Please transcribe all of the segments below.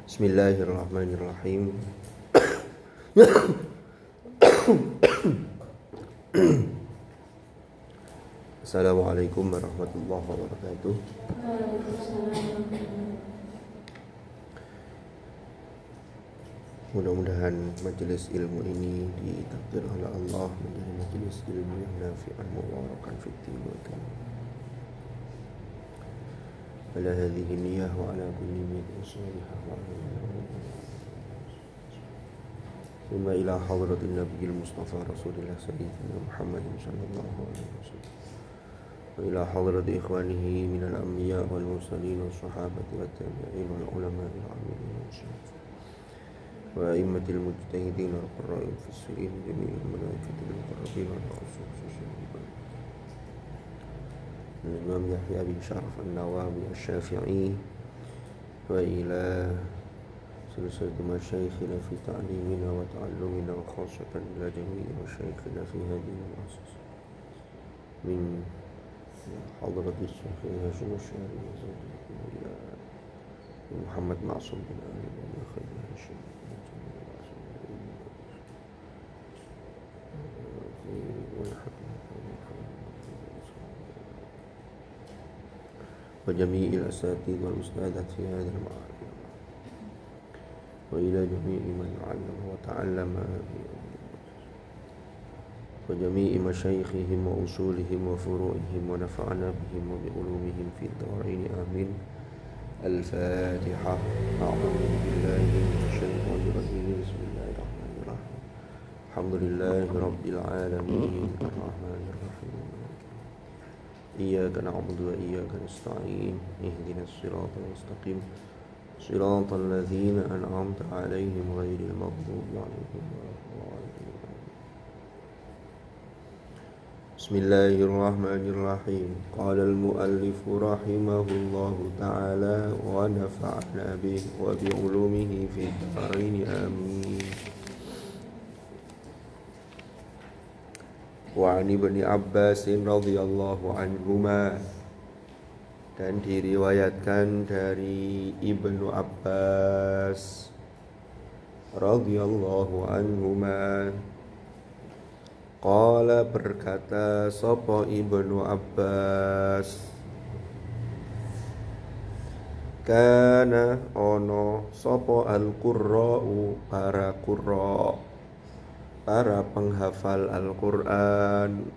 Bismillahirrahmanirrahim. Assalamualaikum warahmatullahi wabarakatuh. Mudah-mudahan majelis ilmu ini ditakdir oleh Allah menjadi majelis ilmu yang nafi'an mubarakan fid din wa dunya. Ala hadhihi niyyah wa ala kulli niyatin shalihah wa ثم إلى حضرة النبي المصطفى رسول الله سيدنا محمد صلى الله عليه وسلم وإلى حضرة إخوانه من الأنبياء والمرسلين والصحابة والتابعين والعلماء العاملين والشهداء وأئمة المجتهدين والقراء المفسرين جميع الملائكة المقربين والخصوص الإمام يحيى بن شرف النووي الشافعي وإلى سلسلة مشايخنا في تعليمنا وتعلمنا وخاصة إلى جميع مشايخنا في هذه المؤسسة من حضرة الشيخ هاشم الشاعري وزوجته محمد معصوم بن علي بن خير هاشم وجميع الأساتذة والأستاذات في هذا المعهد وإلى جميع من علم وتعلم وجميع مشايخهم وأصولهم وفروعهم ونفعنا بهم وبعلومهم في الدارين آمين. الفاتحة. أعوذ بالله من الشيطان الرجيم. بسم الله الرحمن الرحيم. الحمد لله رب العالمين الرحمن الرحيم. إياك نعبد وإياك نستعين. اهدنا الصراط المستقيم صراط الذين أنعمت عليهم غير المغضوب عليهم ولا الضالين. بسم الله الرحمن الرحيم. قال المؤلف رحمه الله تعالى ونفعنا به وبعلومه في الدارين آمين. وعن ابن عباس رضي الله عنهما, dan diriwayatkan dari Ibnu Abbas radhiyallahu anhuma, qala, berkata sapa Ibnu Abbas, kana ono sapa al-qurra'u, para qurra, para penghafal Al-Qur'an,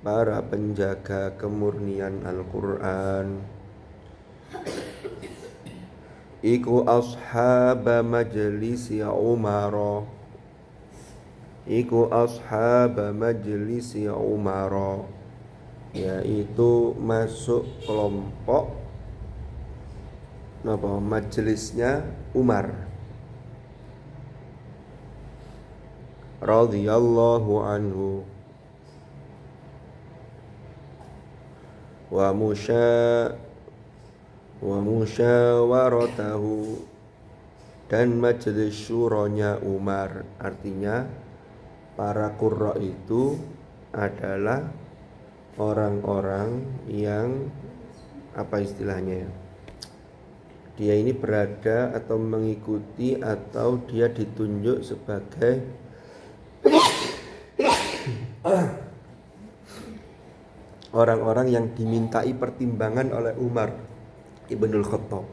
para penjaga kemurnian Al-Qur'an, iku ashaba majlisi Umar, iku ashaba majlisi Umar, yaitu masuk kelompok napa majelisnya Umar radhiyallahu anhu, wa musyawaratahu, dan majelis syuranya Umar. Artinya para qurra itu adalah orang-orang yang apa istilahnya ya, dia ini berada atau mengikuti atau dia ditunjuk sebagai orang-orang yang dimintai pertimbangan oleh Umar Ibnul Khattab.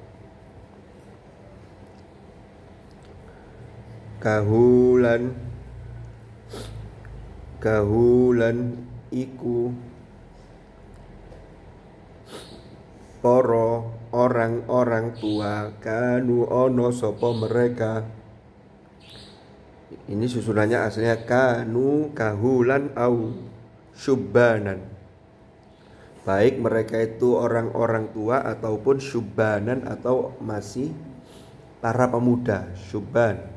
Kahulan iku para orang-orang tua, kanu ono sapa mereka. Ini susunannya aslinya kanu kahulan au syubbanan, baik mereka itu orang-orang tua ataupun syubbanan atau masih para pemuda, syubban.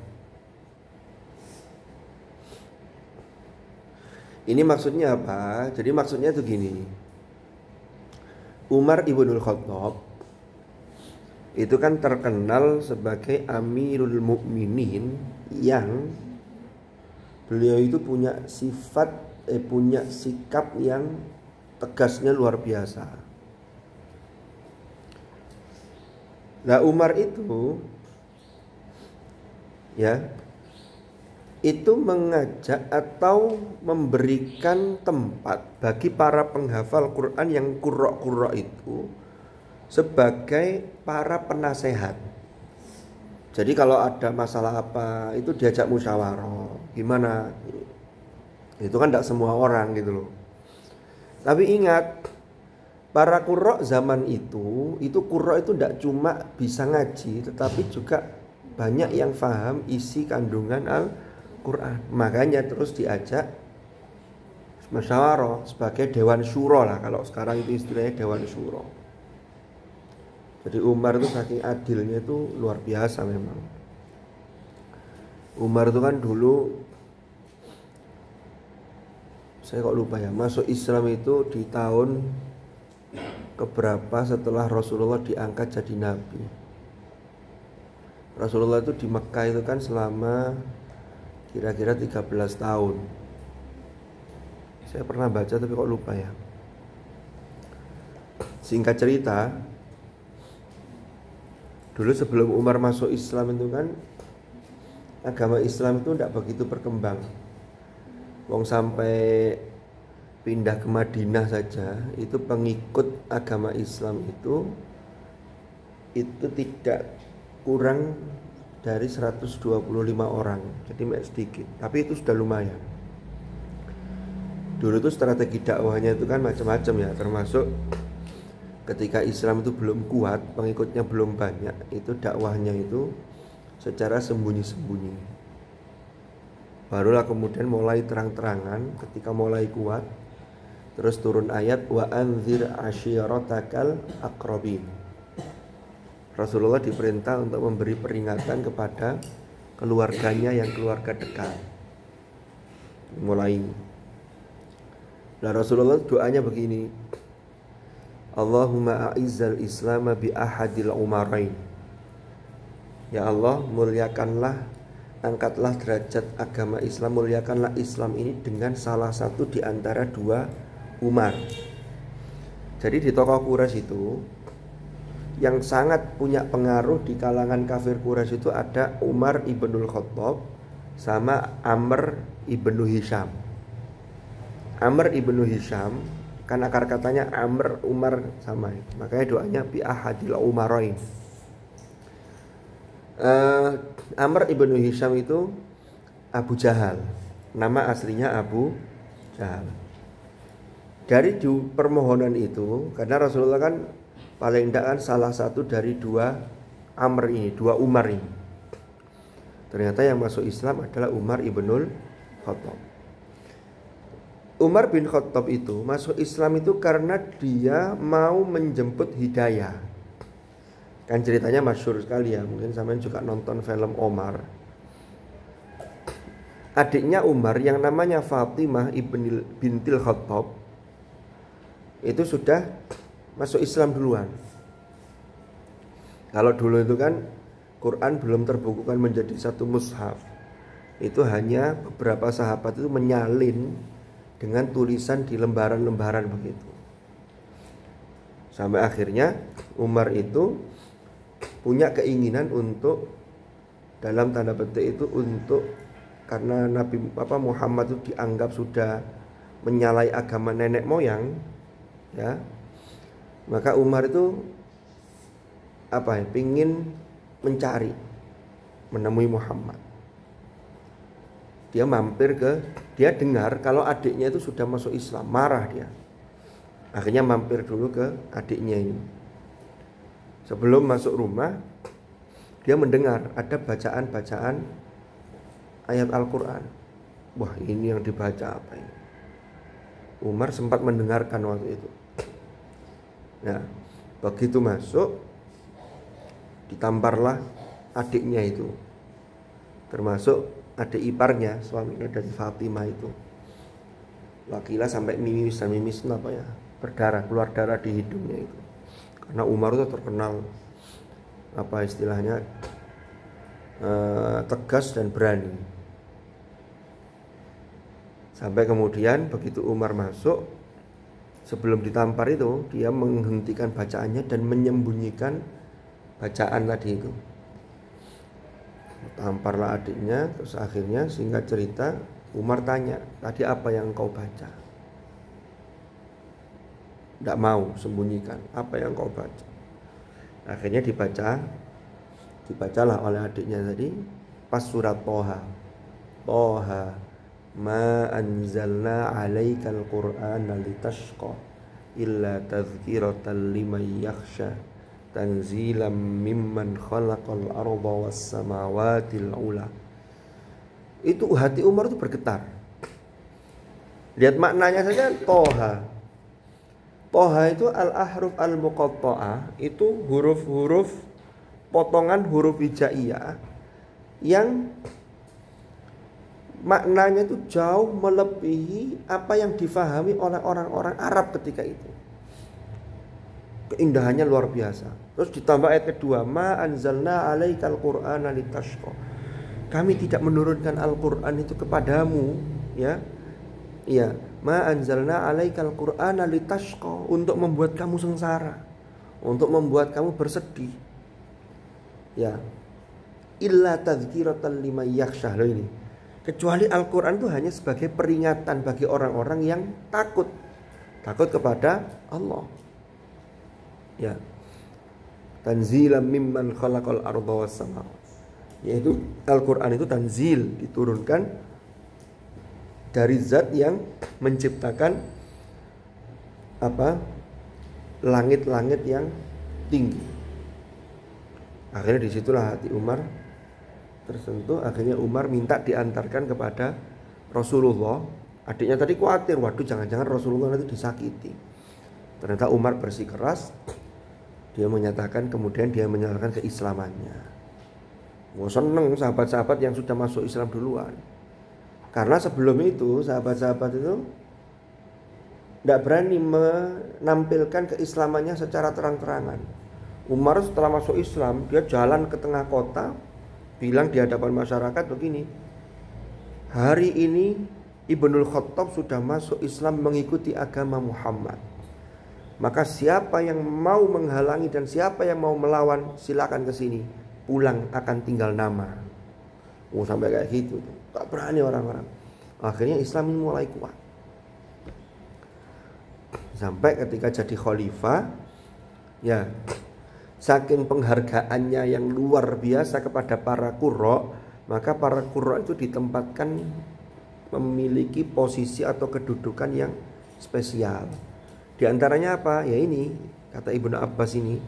Ini maksudnya apa? Jadi maksudnya itu gini, Umar Ibnul Khattab itu kan terkenal sebagai Amirul Mukminin, yang beliau itu punya punya sikap yang tegasnya luar biasa. Nah, Umar itu ya, itu mengajak atau memberikan tempat bagi para penghafal Quran yang qurra itu sebagai para penasehat. Jadi kalau ada masalah apa itu diajak musyawarah, gimana? Itu kan tidak semua orang gitu loh. Tapi ingat, para qurra zaman itu qurra itu tidak cuma bisa ngaji, tetapi juga banyak yang paham isi kandungan Al-Quran. Makanya terus diajak musyawarah sebagai dewan syuro lah, kalau sekarang itu istilahnya dewan syuro. Jadi Umar itu saking adilnya itu luar biasa memang. Umar itu kan dulu, saya kok lupa ya, masuk Islam itu di tahun keberapa setelah Rasulullah diangkat jadi Nabi. Rasulullah itu di Mekah itu kan selama kira-kira 13 tahun. Saya pernah baca tapi kok lupa ya. Singkat cerita, dulu sebelum Umar masuk Islam itu kan agama Islam itu tidak begitu berkembang. Wong sampai pindah ke Madinah saja itu pengikut agama Islam itu tidak kurang dari 125 orang. Jadi sedikit, tapi itu sudah lumayan. Dulu itu strategi dakwahnya itu kan macam-macam ya, termasuk ketika Islam itu belum kuat, pengikutnya belum banyak, itu dakwahnya itu secara sembunyi-sembunyi. Barulah kemudian mulai terang-terangan ketika mulai kuat. Terus turun ayat wa anzir asyiratakal aqrabin. Rasulullah diperintah untuk memberi peringatan kepada keluarganya yang keluarga dekat. Mulai. Nah, Rasulullah doanya begini. Allahumma a'izzal Islam bi ahadil umarain. Ya Allah, muliakanlah, angkatlah derajat agama Islam, muliakanlah Islam ini dengan salah satu di antara dua Umar. Jadi di tokoh Quraisy itu yang sangat punya pengaruh di kalangan kafir Quraisy itu ada Umar ibnul Khattab sama Amr ibnu Hisham. Amr ibnu Hisham kan akar katanya Amr Umar sama itu. Makanya doanya bi ahadil umarain. Amr ibnu Hisham itu Abu Jahal. Nama aslinya Abu Jahal. Dari permohonan itu, karena Rasulullah kan paling tidak kan salah satu dari dua Amr ini, dua Umar ini. Ternyata yang masuk Islam adalah Umar ibnul Khattab. Umar bin Khattab itu masuk Islam itu karena dia mau menjemput hidayah. Kan ceritanya masyhur sekali ya, mungkin sampean juga nonton film Omar. Adiknya Umar yang namanya Fatimah bintil Khattab itu sudah masuk Islam duluan. Kalau dulu itu kan Quran belum terbukukan menjadi satu mushaf. Itu hanya beberapa sahabat itu menyalin dengan tulisan di lembaran-lembaran begitu. Sampai akhirnya Umar itu punya keinginan untuk, dalam tanda petik itu untuk, karena Nabi Muhammad itu dianggap sudah menyalahi agama nenek moyang, ya, maka Umar itu pingin mencari, menemui Muhammad. Dia dengar kalau adiknya itu sudah masuk Islam, marah dia. Akhirnya mampir dulu ke adiknya ini. Sebelum masuk rumah, dia mendengar ada bacaan-bacaan ayat Al-Quran. Wah, ini yang dibaca apa ini? Umar sempat mendengarkan waktu itu. Nah, begitu masuk, ditamparlah adiknya itu, termasuk adik iparnya, suaminya dari Fatimah itu. Wakilah sampai mimis berdarah, keluar darah di hidungnya itu. Karena Umar itu terkenal istilahnya tegas dan berani. Sampai kemudian begitu Umar masuk, sebelum ditampar itu dia menghentikan bacaannya dan menyembunyikan bacaan tadi itu. Tamparlah adiknya. Terus akhirnya singkat cerita Umar tanya, tadi apa yang kau baca? Tidak mau sembunyikan apa yang kau baca. Akhirnya dibacalah oleh adiknya tadi pas surat Toha. Toha ma anzalna alaikal qur'ana litashqa illa tadhkiratan liman yakhsha tanzilam mimman khalaqal arda was samawatil ula. Itu hati Umar itu bergetar. Lihat maknanya saja. Toha itu al-ahruf al-muqatta'ah, itu huruf-huruf potongan huruf hijaiyah yang maknanya itu jauh melebihi apa yang difahami oleh orang-orang Arab ketika itu. Keindahannya luar biasa. Terus ditambah ayat kedua, ma anzalna alaikal qur'ana litashqa. Kami tidak menurunkan Al-Qur'an itu kepadamu, ya. Iya, ma anzalna alaikal qur'ana litashqa, untuk membuat kamu sengsara, untuk membuat kamu bersedih. Ya. Illa tadhkiratan liman yakhsha. Loh ini. Kecuali Al-Qur'an itu hanya sebagai peringatan bagi orang-orang yang takut kepada Allah. Ya. Tanzilam mimman khalaqal arda was samawati. Yaitu Al-Qur'an itu tanzil, diturunkan dari zat yang menciptakan langit-langit yang tinggi. Akhirnya disitulah hati Umar tersentuh. Akhirnya Umar minta diantarkan kepada Rasulullah. Adiknya tadi khawatir, waduh jangan-jangan Rasulullah nanti disakiti. Ternyata Umar bersikeras. Dia menyatakan, kemudian dia menyatakan keislamannya. Seneng sahabat-sahabat yang sudah masuk Islam duluan. Karena sebelum itu sahabat-sahabat itu tidak berani menampilkan keislamannya secara terang-terangan. Umar setelah masuk Islam, dia jalan ke tengah kota, bilang di hadapan masyarakat begini, hari ini Ibnul Khattab sudah masuk Islam mengikuti agama Muhammad. Maka siapa yang mau menghalangi dan siapa yang mau melawan, silakan ke sini. Pulang akan tinggal nama. Sampai kayak gitu. Tak berani orang-orang. Akhirnya Islam ini mulai kuat. Sampai ketika jadi khalifah, ya, saking penghargaannya yang luar biasa kepada para qurra, maka para qurra itu ditempatkan memiliki posisi atau kedudukan yang spesial. Di antaranya apa? Ya ini, kata Ibnu Abbas ini,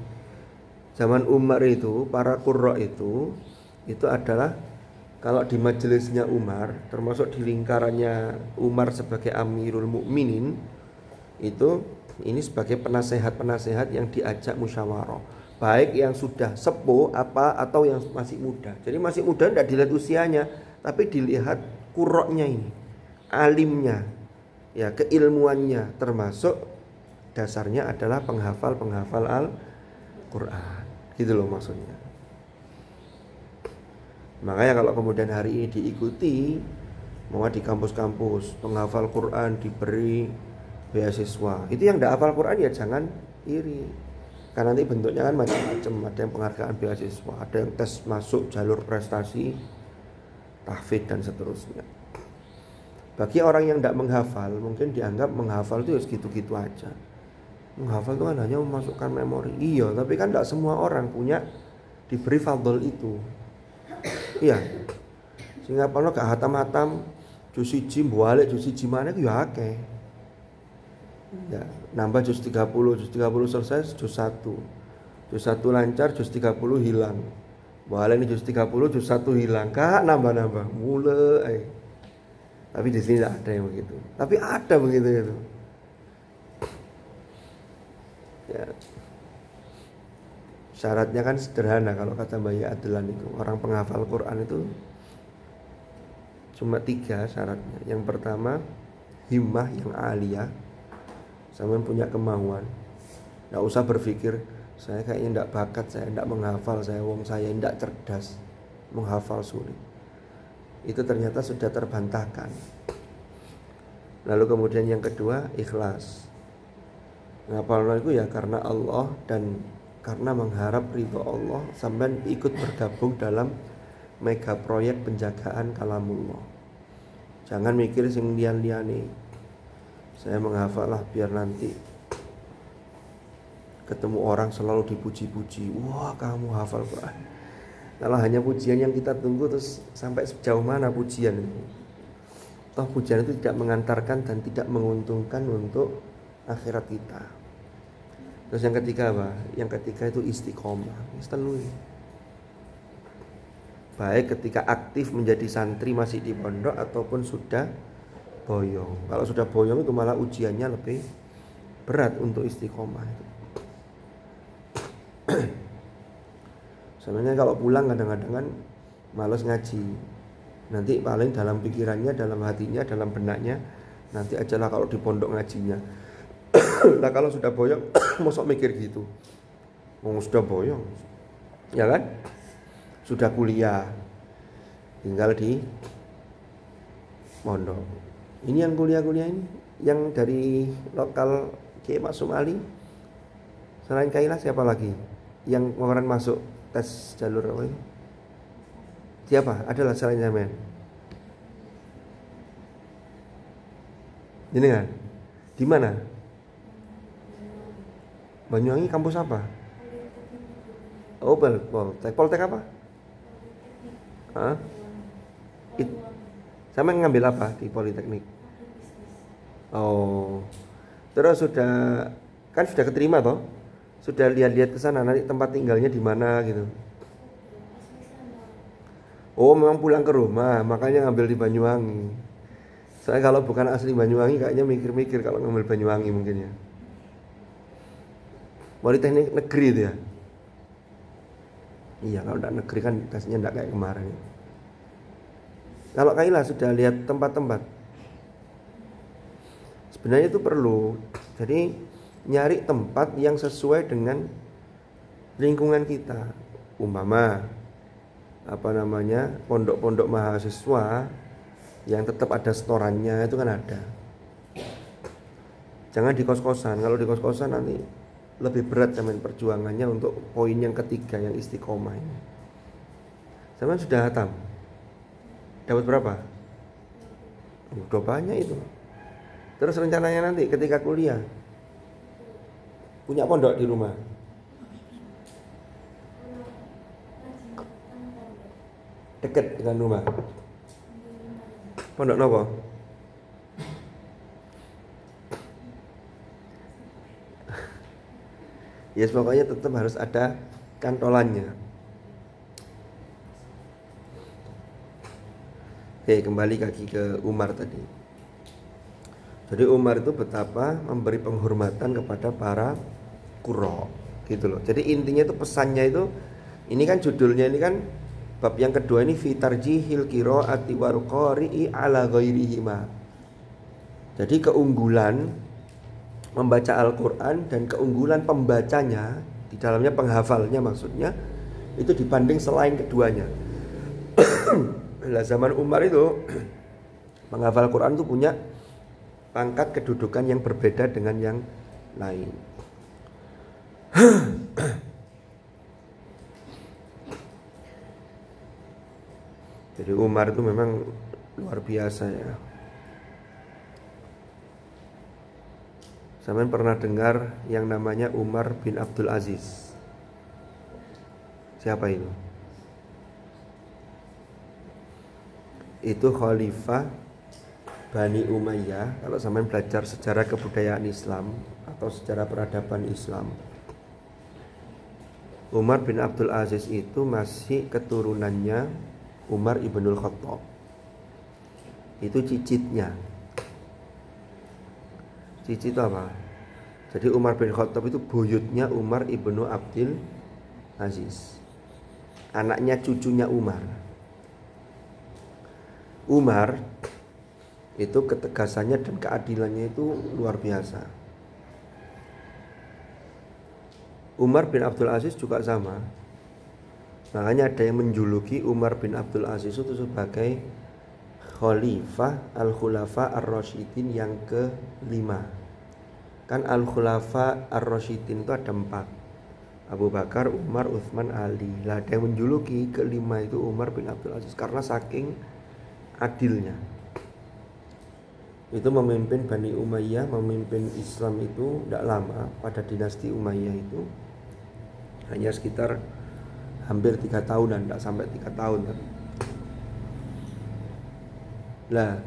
zaman Umar itu, para qurra itu adalah, kalau di majelisnya Umar, termasuk di lingkarannya Umar sebagai Amirul Mukminin, itu ini sebagai penasehat-penasehat yang diajak musyawarah. Baik yang sudah sepuh atau yang masih muda. Jadi masih muda tidak dilihat usianya, tapi dilihat qurra'nya ini, alimnya, ya, keilmuannya, termasuk dasarnya adalah penghafal Al-Quran. Gitu loh maksudnya. Makanya kalau kemudian hari ini diikuti, mau di kampus-kampus penghafal Quran diberi beasiswa, itu yang tidak hafal Quran ya jangan iri. Karena nanti bentuknya kan macam-macam. Ada yang penghargaan beasiswa, ada yang tes masuk jalur prestasi, tahfidz dan seterusnya. Bagi orang yang tidak menghafal, mungkin dianggap menghafal itu ya segitu-gitu aja. Menghafal itu kan hanya memasukkan memori. Iya, tapi kan tidak semua orang punya diberi fadl itu. Iya. Sehingga kalau gak hatam-hatam juz 1 balik juz 1 mana itu ya akeh. Ya, nambah juz 30 selesai juz 1. Juz 1 lancar, juz 30 hilang. Balik ini juz 30, juz 1 hilang. Kak nambah-nambah mulai. Tapi di sini tidak ada yang begitu. Tapi ada begitu itu. Ya. Syaratnya kan sederhana kalau kata Mbak Adlan itu. Orang penghafal Quran itu cuma 3 syaratnya. Yang pertama, himmah yang aliyah. Sama punya kemauan. Tidak usah berpikir saya kayaknya tidak bakat, saya tidak menghafal, saya tidak cerdas, menghafal sulit. Itu ternyata sudah terbantahkan. Lalu kemudian yang kedua, ikhlas. Menghafal itu ya karena Allah dan karena mengharap ridho Allah, sampai ikut bergabung dalam mega proyek penjagaan kalamullah. Jangan mikir sing lian-liane. Saya menghafal lah biar nanti ketemu orang selalu dipuji-puji. Wah, kamu hafal Quran. Kalau hanya pujian yang kita tunggu, terus sampai sejauh mana pujian itu? Toh pujian itu tidak mengantarkan dan tidak menguntungkan untuk akhirat kita. Terus yang ketiga apa? Yang ketiga itu istiqomah. Baik ketika aktif menjadi santri masih di pondok ataupun sudah boyong. Kalau sudah boyong itu malah ujiannya lebih berat untuk istiqomah itu. Sebenarnya kalau pulang kadang-kadang kan malas ngaji. Nanti paling dalam pikirannya, dalam hatinya, dalam benaknya, nanti ajalah kalau di pondok ngajinya. Nah kalau sudah boyong, mosok mikir gitu. Sudah boyong, ya kan? Sudah kuliah, tinggal di pondok. Ini yang kuliah-kuliah ini, yang dari lokal Kiai Maksum Ali. Selain Kaila siapa lagi yang kemarin masuk tes jalur apa itu? Siapa? Adalah selain Zaman. Ini kan? Di mana? Banyuwangi kampus apa? Oh, Poltek apa? Hah? Sama ngambil apa di Politeknik? Oh. Terus sudah keterima toh? Sudah lihat-lihat ke sana nanti tempat tinggalnya di mana gitu. Oh, memang pulang ke rumah, makanya ngambil di Banyuwangi. Saya kalau bukan asli Banyuwangi kayaknya mikir-mikir kalau ngambil Banyuwangi mungkin ya. Politeknik negeri itu ya. Iya, kalau tidak negeri kan tesnya tidak kayak kemarin. Kalau Kaila sudah lihat tempat-tempat. Sebenarnya itu perlu. Jadi nyari tempat yang sesuai dengan lingkungan kita. Umpama pondok-pondok mahasiswa yang tetap ada setorannya itu kan ada. Jangan di kos-kosan. Kalau di kos-kosan nanti lebih berat zaman perjuangannya untuk poin yang ketiga yang istiqomah ini. Zaman sudah hatam. Dapat berapa? Udah banyak itu. Terus rencananya nanti ketika kuliah punya pondok di rumah. Dekat dengan rumah. Pondok nopo? Ya yes, pokoknya tetap harus ada kantolannya. Oke, kembali lagi ke Umar tadi. Jadi Umar itu betapa memberi penghormatan kepada para qurra, gitu loh. Jadi intinya itu pesannya itu, ini kan judulnya ini kan bab yang kedua ini fi tarjihil qiraati wal qari'i ala ghairihima. Jadi keunggulan membaca Al-Quran dan keunggulan pembacanya, di dalamnya penghafalnya maksudnya, itu dibanding selain keduanya. Lah zaman Umar itu penghafal Quran itu punya pangkat kedudukan yang berbeda dengan yang lain. Jadi Umar itu memang luar biasa ya. Sampeyan pernah dengar yang namanya Umar bin Abdul Aziz? Siapa itu? Itu khalifah Bani Umayyah. Kalau sampeyan belajar sejarah kebudayaan Islam atau sejarah peradaban Islam, Umar bin Abdul Aziz itu masih keturunannya Umar ibnul Khattab. Itu cicitnya. Cicit itu apa? Jadi Umar bin Khattab itu buyutnya Umar ibnu Abdul Aziz, anaknya cucunya Umar. Umar itu ketegasannya dan keadilannya itu luar biasa. Umar bin Abdul Aziz juga sama. Makanya ada yang menjuluki Umar bin Abdul Aziz itu sebagai Khalifah Al-Khulafa Ar-Rasyidin yang ke-5. Kan Al-Khulafa Ar-Rasyidin itu ada 4. Abu Bakar, Umar, Utsman, Ali. Lah ada yang menjuluki kelima itu Umar bin Abdul Aziz karena saking adilnya. Itu memimpin Bani Umayyah, memimpin Islam itu tidak lama. Pada dinasti Umayyah itu hanya sekitar hampir 3 tahunan, tidak sampai 3 tahun tapi. Lah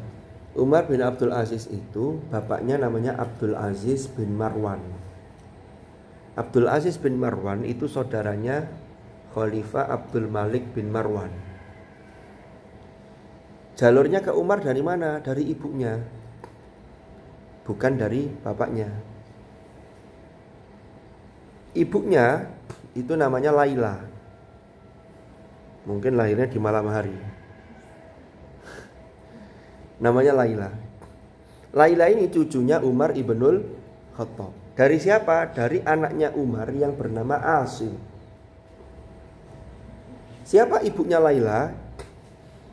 Umar bin Abdul Aziz itu bapaknya namanya Abdul Aziz bin Marwan. Abdul Aziz bin Marwan itu saudaranya Khalifah Abdul Malik bin Marwan. Jalurnya ke Umar dari mana? Dari ibunya, bukan dari bapaknya. Ibunya itu namanya Laila. Mungkin lahirnya di malam hari. Namanya Laila. Laila ini cucunya Umar ibnul Khattab. Dari siapa? Dari anaknya Umar yang bernama Asim. Siapa ibunya Laila?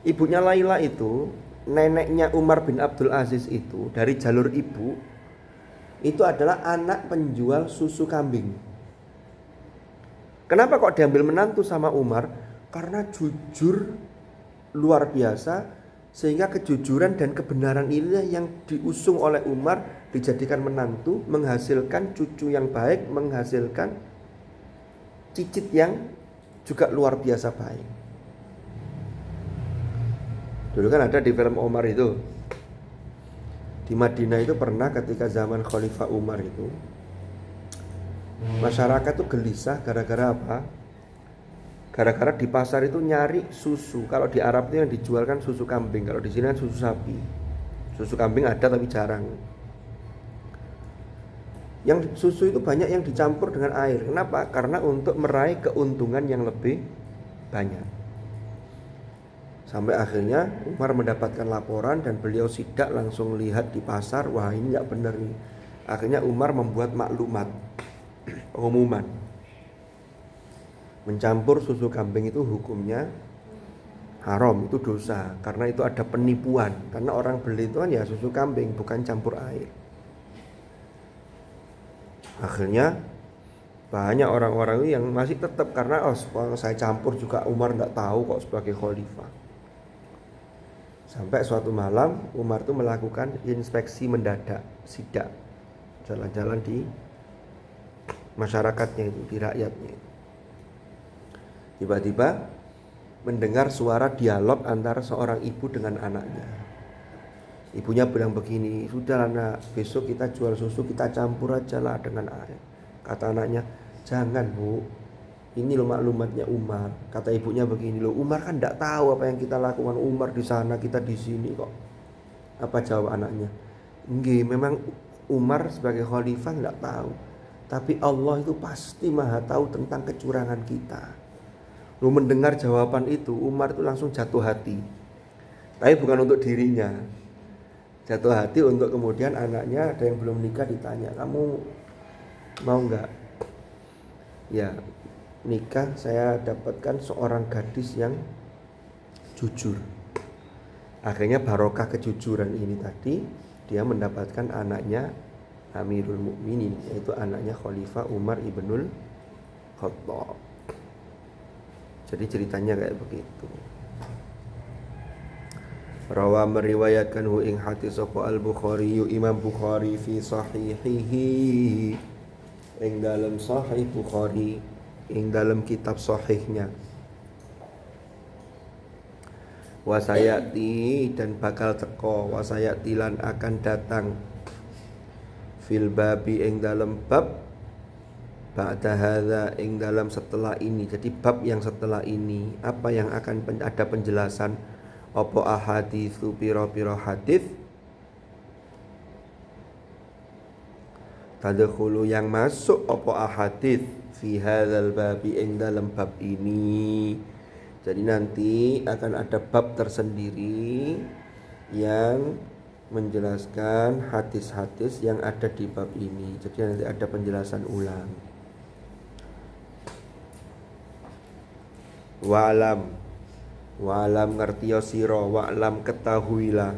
Ibunya Laila itu neneknya Umar bin Abdul Aziz itu dari jalur ibu itu adalah anak penjual susu kambing. Kenapa kok diambil menantu sama Umar? Karena jujur luar biasa, sehingga kejujuran dan kebenaran ini yang diusung oleh Umar, dijadikan menantu, menghasilkan cucu yang baik, menghasilkan cicit yang juga luar biasa baik. Dulu kan ada di film Omar itu, di Madinah itu pernah ketika zaman Khalifah Umar itu masyarakat tuh gelisah gara-gara apa? Gara-gara di pasar itu nyari susu. Kalau di Arab itu yang dijual kan susu kambing, kalau di sini kan susu sapi. Susu kambing ada tapi jarang. Yang susu itu banyak yang dicampur dengan air. Kenapa? Karena untuk meraih keuntungan yang lebih banyak. Sampai akhirnya Umar mendapatkan laporan dan beliau sidak langsung lihat di pasar, wah ini nggak benar nih. Akhirnya Umar membuat maklumat, pengumuman. Mencampur susu kambing itu hukumnya haram, itu dosa. Karena itu ada penipuan. Karena orang beli itu kan ya susu kambing, bukan campur air. Akhirnya banyak orang-orang yang masih tetap, karena saya campur juga Umar nggak tahu kok sebagai khalifah. Sampai suatu malam Umar itu melakukan inspeksi mendadak, sidak, jalan-jalan di masyarakatnya itu, di rakyatnya itu. Tiba-tiba mendengar suara dialog antara seorang ibu dengan anaknya. Ibunya bilang begini, sudah anak, besok kita jual susu, kita campur aja lah dengan air. Kata anaknya, jangan bu, ini loh maklumatnya Umar. Kata ibunya begini, loh Umar kan tidak tahu apa yang kita lakukan. Umar di sana, kita di sini kok. Apa jawab anaknya? Enggak, memang Umar sebagai khalifah tidak tahu, tapi Allah itu pasti maha tahu tentang kecurangan kita. Lu mendengar jawaban itu, Umar itu langsung jatuh hati. Tapi bukan untuk dirinya. Jatuh hati untuk kemudian anaknya, ada yang belum nikah, ditanya, kamu mau enggak? Ya, nikah saya dapatkan seorang gadis yang jujur. Akhirnya barokah kejujuran ini tadi, dia mendapatkan anaknya Amirul Mukminin, yaitu anaknya Khalifah Umar ibnul Khattab. Jadi ceritanya kayak begitu. Rawa meriwayatkan hu ing hadis sapa Al-Bukhari, Imam Bukhari fi sahihihi, ing dalam sahih Bukhari, ing dalam kitab sahihnya. Wasayati, dan bakal teko, wasayati lan akan datang, fil babi ing dalam bab, ba'da hadza ing dalam setelah ini. Jadi bab yang setelah ini, apa yang akan ada penjelasan, apa ahaditsu pira-pira hadis, tadkhulu yang masuk apa ahadits fi hadzal babi ing dalam bab ini. Jadi nanti akan ada bab tersendiri yang menjelaskan hadis-hadis yang ada di bab ini. Jadi nanti ada penjelasan ulang. Wa'lam ngertiya sira, wa'lam ketahuilah,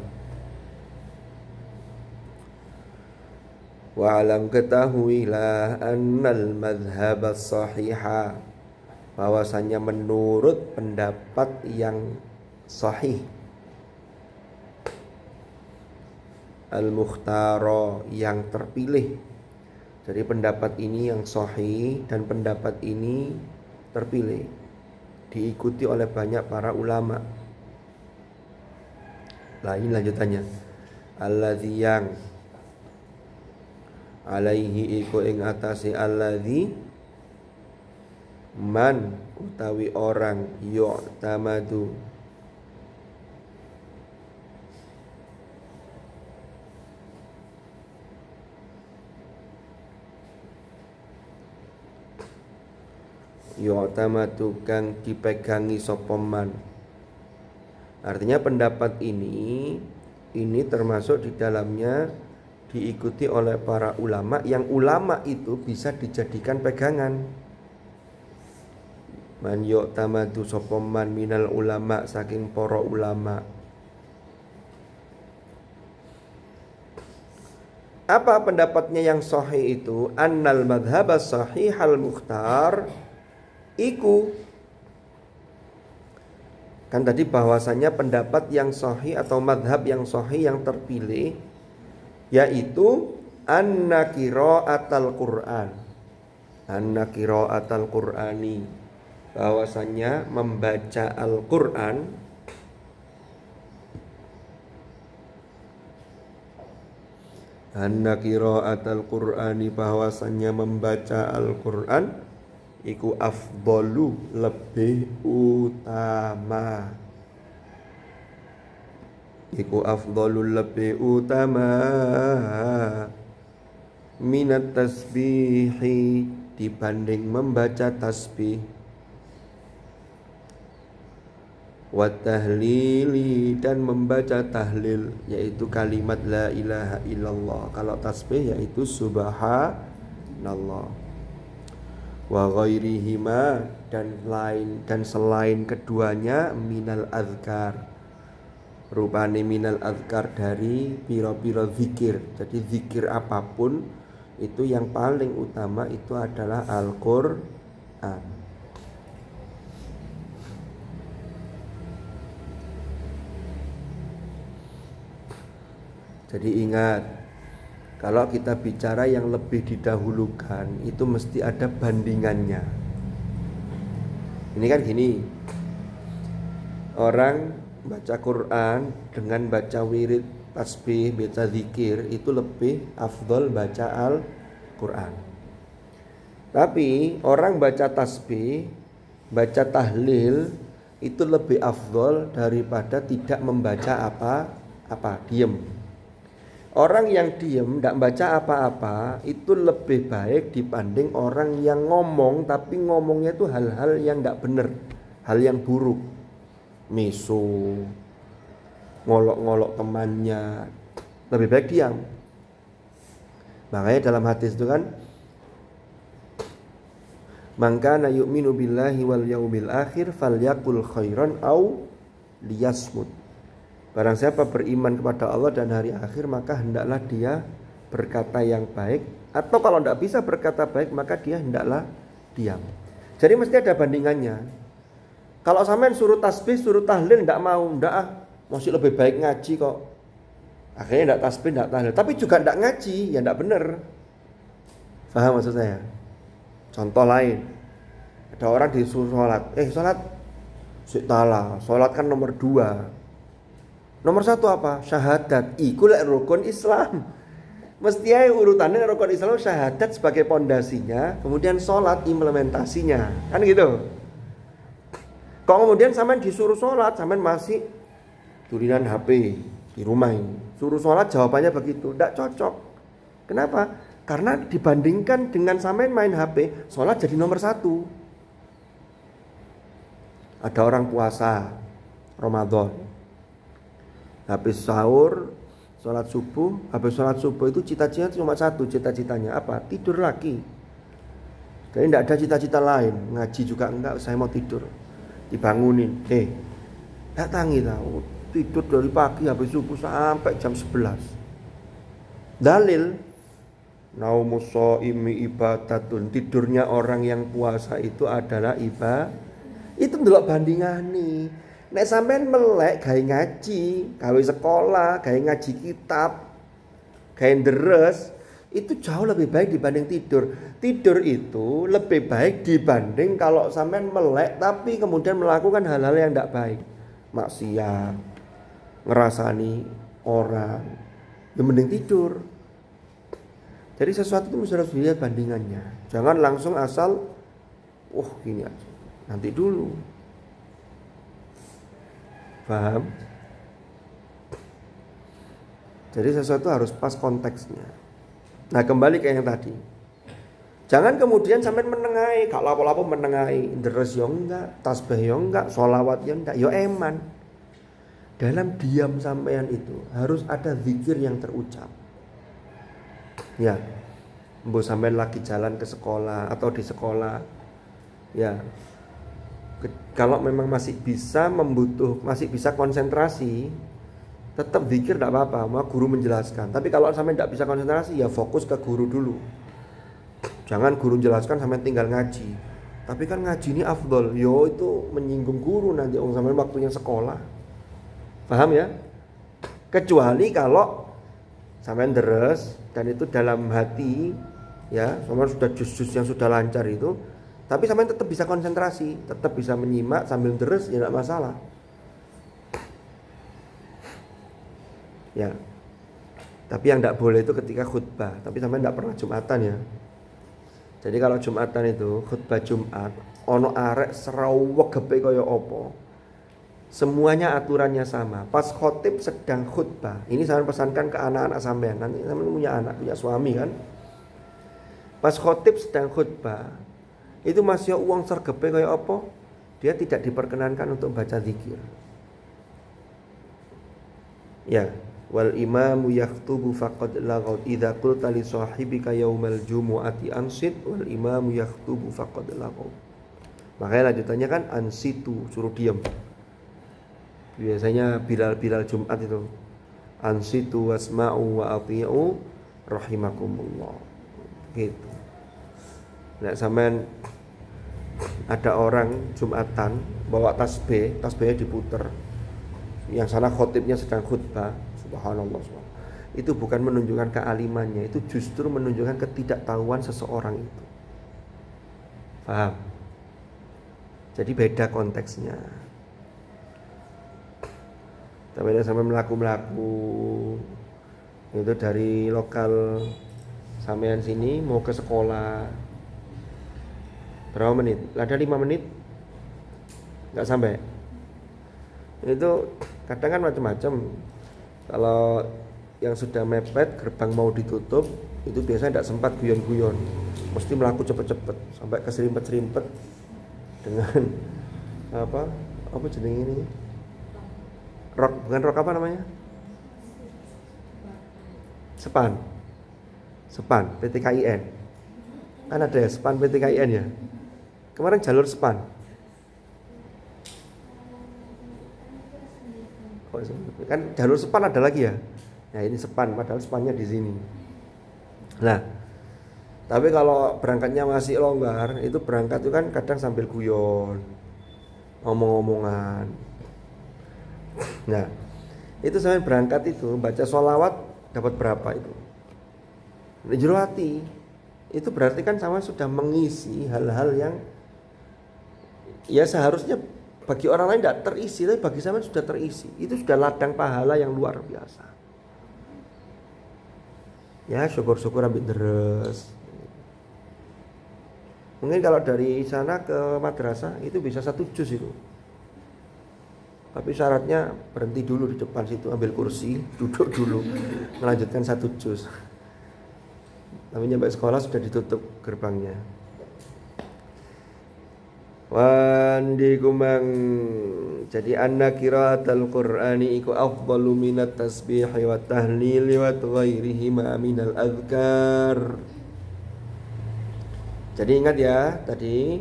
Wa alam ketahuilah annal madhhab as-sahiha, bahwasanya menurut pendapat yang sahih, al-mukhtara, yang terpilih. Jadi pendapat ini yang sahih dan pendapat ini terpilih, diikuti oleh banyak para ulama. Lain lanjutannya, alladzi yang alaihi iku ing atase alladzi man utawi orang yu'tamadu kang dipegangi sapa man. Artinya pendapat ini termasuk di dalamnya diikuti oleh para ulama, yang ulama itu bisa dijadikan pegangan. Man yu'tamadu sapa man minal ulama, saking para ulama. Apa pendapatnya yang sahih itu? Annal madhhab as-sahihal mukhtar iku, kan tadi bahwasanya pendapat yang sahih atau madhab yang sahih yang terpilih yaitu anna qira'atal Qur'an, anna qira'atal Qur'ani, bahwasanya membaca Al-Qur'an anna qira'atal Qur'ani, bahwasanya membaca Al-Qur'an iku afdalu, lebih utama, iku afdalu, lebih utama, minat tasbihi, dibanding membaca tasbih, wa tahlili, dan membaca tahlil, yaitu kalimat la ilaha illallah. Kalau tasbih yaitu subhanallah. Wa ghairihima, dan selain keduanya, minal azkar, rupane minal azkar, dari piro-piro zikir. Jadi zikir apapun itu yang paling utama itu adalah Al-Qur'an. Jadi ingat, kalau kita bicara yang lebih didahulukan itu mesti ada bandingannya. Ini kan gini, orang baca Quran dengan baca wirid, tasbih, baca zikir itu lebih afdol baca Al-Quran. Tapi orang baca tasbih, baca tahlil itu lebih afdol daripada tidak membaca apa-apa, diem. Orang yang diem, tidak baca apa-apa, itu lebih baik dibanding orang yang ngomong, tapi ngomongnya itu hal-hal yang tidak benar, hal yang buruk. Miso, ngolok-ngolok temannya, lebih baik diam. Makanya dalam hadis itu kan, man kana yu'minu billahi wal yaumil akhir falyaqul khairan au liyasmut. Barang siapa beriman kepada Allah dan hari akhir, maka hendaklah dia berkata yang baik, atau kalau tidak bisa berkata baik, maka dia hendaklah diam. Jadi mesti ada bandingannya. Kalau sampean suruh tasbih, suruh tahlil, tidak mau, masih lebih baik ngaji kok. Akhirnya tidak tasbih, tidak tahlil, tapi juga tidak ngaji, ya tidak benar. Paham maksud saya? Contoh lain, ada orang disuruh sholat, sholat kan nomor 2. Nomor 1 apa? Syahadat. Iku lek rukun Islam. Mesti aja urutannya rukun Islam, syahadat sebagai pondasinya, kemudian sholat implementasinya. Kan gitu. Kalau kemudian sampean disuruh sholat, sampean masih tulinan HP di rumah ini. Suruh sholat jawabannya begitu. Tidak cocok. Kenapa? Karena dibandingkan dengan sampean main HP, sholat jadi nomor 1. Ada orang puasa Ramadan, habis sahur, sholat subuh. Habis sholat subuh itu cita-cita cuma satu, cita-citanya apa? Tidur lagi. Jadi tidak ada cita-cita lain. Ngaji juga enggak, saya mau tidur. Dibangunin, datangi tahu, tidur dari pagi habis subuh sampai jam 11. Dalil, Naumus shaimi ibadatun. Tidurnya orang yang puasa itu adalah ibadah. Itu ndelok bandingane. Nek sampean melek gawe ngaji, gawe sekolah, gawe ngaji kitab, gawe deres, itu jauh lebih baik dibanding tidur. Tidur itu lebih baik dibanding kalau sampean melek tapi kemudian melakukan hal-hal yang tidak baik. Maksiat, ngerasani orang, ya mending tidur. Jadi sesuatu itu harus dilihat bandingannya. Jangan langsung asal, gini aja. Nanti dulu. Paham? Jadi sesuatu harus pas konteksnya. Nah kembali ke yang tadi. Jangan kemudian sampai menengahi, gak lapo-lapo menengahi, deres yo enggak, tasbih yo enggak, sholawat yo enggak, yo eman. Dalam diam sampean itu harus ada zikir yang terucap. Ya, mbok sampean lagi jalan ke sekolah atau di sekolah, ya, kalau memang masih bisa masih bisa konsentrasi, tetap zikir tidak apa-apa, mau guru menjelaskan. Tapi kalau sampai tidak bisa konsentrasi, ya fokus ke guru dulu. Jangan guru jelaskan sampai tinggal ngaji. Tapi kan ngaji ini afdol, itu menyinggung guru nanti sampai waktunya sekolah. Paham ya? Kecuali kalau sampai deres dan itu dalam hati, ya, sampai sudah jus-jus yang sudah lancar itu, tapi sampai tetap bisa konsentrasi, tetap bisa menyimak sambil deres, ya tidak masalah. Ya. Tapi yang tidak boleh itu ketika khutbah. Tapi sampai tidak pernah Jumatan ya. Jadi kalau Jumatan itu khutbah Jumat, ono arek serawek gepe kaya opo. Semuanya aturannya sama. Pas khotib sedang khutbah, ini saya pesankan ke anak-anak sampean. Nanti sampean punya anak, punya suami kan. Pas khotib sedang khutbah, itu masih uang sergepe kaya opo, dia tidak diperkenankan untuk baca zikir. Ya, wal imamu yaktubu faqad laghaut idza qulta li sahibika yaumal jumu'ati ansit wal imamu yaktubu faqad laghaut. Makanya lanjutannya kan ansitu, suruh diam. Biasanya Bilal Jumat itu ansitu wasma'u wa ati'u rahimakumullah. Gitu. Nah, sampean ada orang Jumatan bawa tasbihnya diputer. Yang sana khotibnya sedang khutbah, subhanallah. Itu bukan menunjukkan kealimannya, itu justru menunjukkan ketidaktahuan seseorang itu. Paham? Jadi beda konteksnya. Tapi ada sampai melaku itu dari lokal sampean sini mau ke sekolah berapa menit? Ada 5 menit? Nggak sampai. Itu kadang kan macam-macam. Kalau yang sudah mepet gerbang mau ditutup, itu biasanya tidak sempat guyon-guyon. Mesti melaku cepet-cepet sampai keserimpet-serimpet dengan apa jenis ini? Bukan rok apa namanya? Sepan PTKIN. Kan ada ya sepan PTKIN ya. Kemarin jalur sepan. Kan jalur sepan ada lagi ya. Nah ini sepan, padahal sepannya di sini. Nah, tapi kalau berangkatnya masih longgar, itu berangkat itu kan kadang sambil guyon, ngomong-ngomongan. Nah, itu sampai berangkat itu baca sholawat dapat berapa itu? Di jero hati. Itu berarti kan sama sudah mengisi hal-hal yang ya seharusnya bagi orang lain tidak terisi, tapi bagi saya sudah terisi. Itu sudah ladang pahala yang luar biasa. Ya syukur-syukur ambil deres. Mungkin kalau dari sana ke madrasah itu bisa 1 juz itu. Tapi syaratnya berhenti dulu di depan situ, ambil kursi, duduk dulu, melanjutkan 1 juz. Tapi nyampe sekolah sudah ditutup gerbangnya. Wandi kumang. Jadi anna qiraatul Qur'ani iku afdalu minat tasbihi wa tahlili wa ghairihi ma minal azkar. Jadi ingat ya tadi,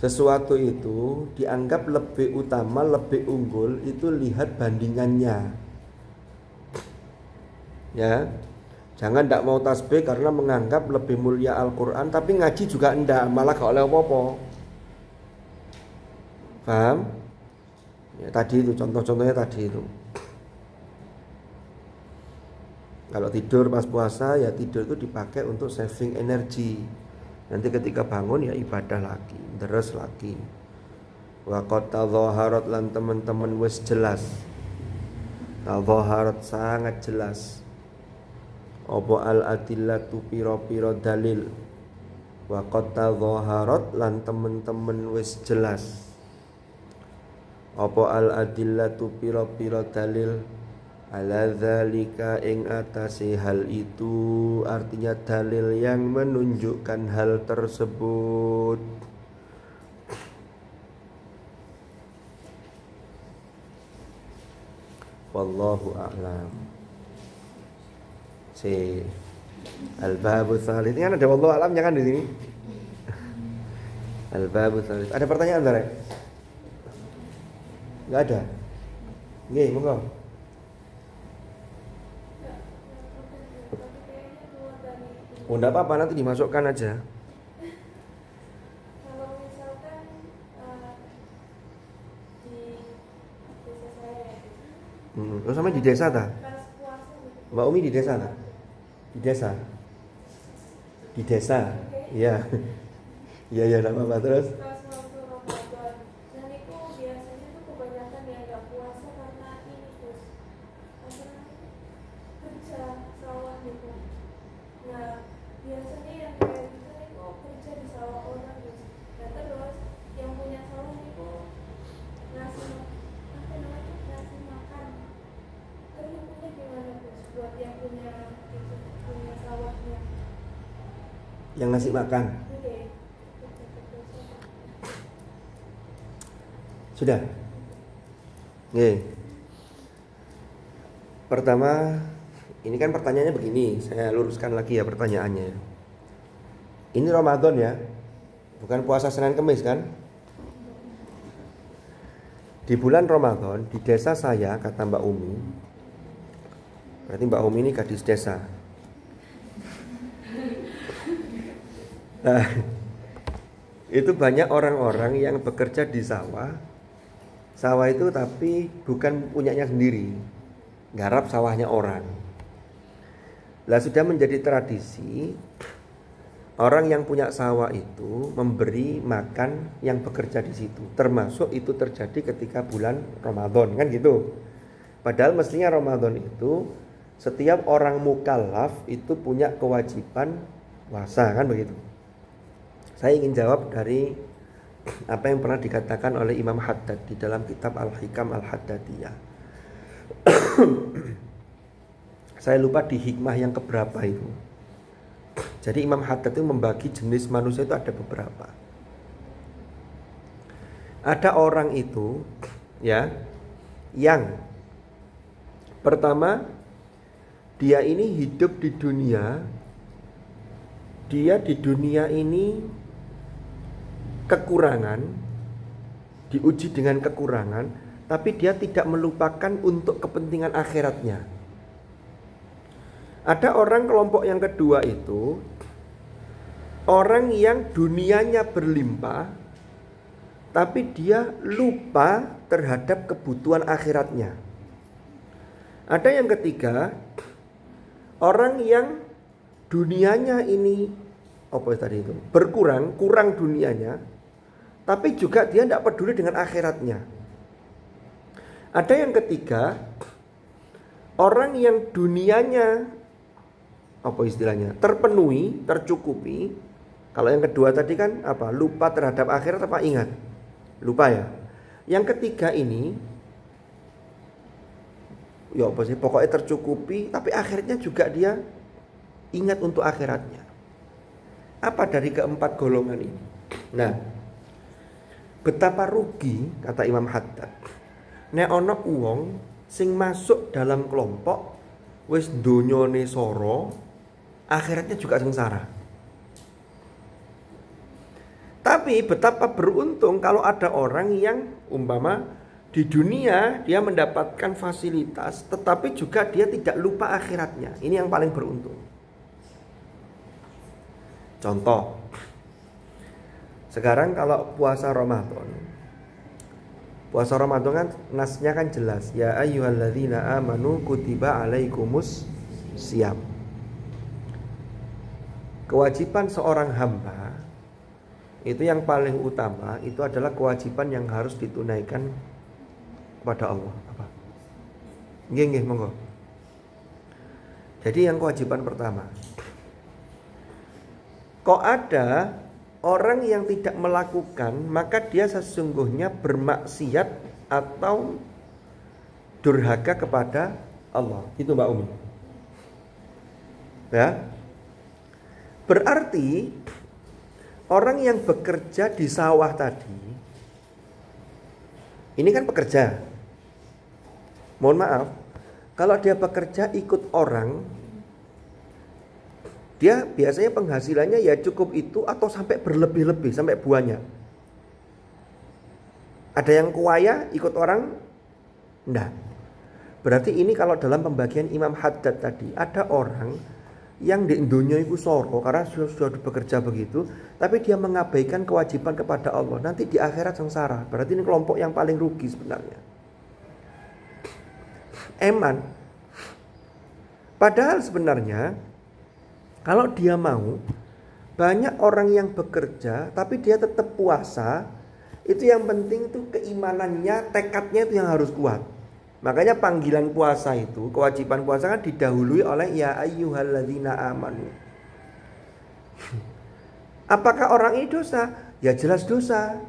sesuatu itu dianggap lebih utama, lebih unggul itu lihat bandingannya. Ya. Jangan tidak mau tasbih karena menganggap lebih mulia Al-Quran, tapi ngaji juga enggak, malah gak oleh apa-apa. Paham? Ya, tadi itu contoh-contohnya tadi itu. Kalau tidur pas puasa ya tidur itu dipakai untuk saving energi. Nanti ketika bangun ya ibadah lagi, deres lagi. Wa qad tadhaharat lan teman-teman wis jelas. Tadhaharat sangat jelas. Apa al-adillatu pira-pira dalil. Wa qad tadhaharat lan teman-teman wis jelas. Apa al-adillatu pira-pira dalil ala dzalika ing atase hal itu, artinya dalil yang menunjukkan hal tersebut. Wallahu a'lam. Si al-babu tsalits kan ada wallahu a'lam jangan di sini. Al-babu tsalits. Ada pertanyaan enggak? Enggak ada. Nggih, monggo. Oh, enggak apa-apa, nanti dimasukkan aja. Kalau misalkan di desa saya Terus sampai di desa ta? pas puasa gitu. Mbak Umi di desa ta? Di desa. Di desa. Iya. Iya ya, enggak apa-apa terus. Pas waktu Ramadan, dan itu biasanya tuh kebanyakan yang nggak puasa karena ini terus apa namanya, kerja sawah gitu. Nah biasanya yang kayak gitu itu kerja di sawah orang gitu. Dan terus yang punya sawah itu ngasih apa namanya, ngasih makan. Terus hukumnya gimana Gus buat yang punya itu, punya sawahnya? Yang ngasih makan. Sudah. Nih. Pertama, ini kan pertanyaannya begini, saya luruskan lagi ya pertanyaannya. Ini Ramadan ya, bukan puasa Senin Kemis kan? Di bulan Ramadan, di desa saya, kata Mbak Umi, berarti Mbak Umi ini gadis desa. Nah, itu banyak orang-orang yang bekerja di sawah. Sawah itu tapi bukan punyanya sendiri, garap sawahnya orang. Lah sudah menjadi tradisi orang yang punya sawah itu memberi makan yang bekerja di situ. Termasuk itu terjadi ketika bulan Ramadan kan gitu. Padahal mestinya Ramadan itu setiap orang mukallaf itu punya kewajiban puasa kan begitu. Saya ingin jawab dari apa yang pernah dikatakan oleh Imam Haddad di dalam kitab Al-Hikam Al-Haddadiyah. Saya lupa di hikmah yang keberapa itu. Jadi Imam Haddad itu membagi jenis manusia itu ada beberapa. Ada orang itu ya yang pertama dia ini hidup di dunia. Dia di dunia ini kekurangan, diuji dengan kekurangan, tapi dia tidak melupakan untuk kepentingan akhiratnya. Ada orang kelompok yang kedua itu orang yang dunianya berlimpah, tapi dia lupa terhadap kebutuhan akhiratnya. Ada yang ketiga, orang yang dunianya ini apa tadi itu berkurang, kurang dunianya, tapi juga dia tidak peduli dengan akhiratnya. Ada yang ketiga, orang yang dunianya apa istilahnya terpenuhi, tercukupi. Kalau yang kedua tadi kan apa? Lupa terhadap akhirat apa ingat? Lupa ya. Yang ketiga ini ya apa sih? Pokoknya tercukupi, tapi akhirnya juga dia ingat untuk akhiratnya. Apa dari keempat golongan ini? Nah, betapa rugi kata Imam Haddad. Nek ana wong sing masuk dalam kelompok wis donyane soro, akhiratnya juga sengsara. Tapi betapa beruntung kalau ada orang yang umpama di dunia dia mendapatkan fasilitas, tetapi juga dia tidak lupa akhiratnya. Ini yang paling beruntung. Contoh, sekarang kalau puasa Ramadan kan nasnya kan jelas, ya ayyuhalladzina amanu kutiba alaikumus syiyam. Kewajiban seorang hamba itu yang paling utama itu adalah kewajiban yang harus ditunaikan kepada Allah. Apa? Nggih, monggo. Jadi yang kewajiban pertama, kok ada orang yang tidak melakukan, maka dia sesungguhnya bermaksiat atau durhaka kepada Allah. Itu Mbak Umi. Ya. Berarti orang yang bekerja di sawah tadi, ini kan pekerja. Mohon maaf, kalau dia bekerja ikut orang, dia biasanya penghasilannya ya cukup itu atau sampai berlebih-lebih, sampai banyak. Ada yang kuaya ikut orang? Enggak. Berarti ini kalau dalam pembagian Imam Haddad tadi, ada orang yang di dunia itu soro karena sudah bekerja begitu, tapi dia mengabaikan kewajiban kepada Allah. Nanti di akhirat sengsara. Berarti ini kelompok yang paling rugi sebenarnya. Eman. Padahal sebenarnya kalau dia mau, banyak orang yang bekerja tapi dia tetap puasa, itu yang penting tuh keimanannya, tekadnya itu yang harus kuat. Makanya panggilan puasa itu, kewajiban puasa kan didahului oleh ya ayyuhalladzina amanu. Apakah orang ini dosa? Ya jelas dosa,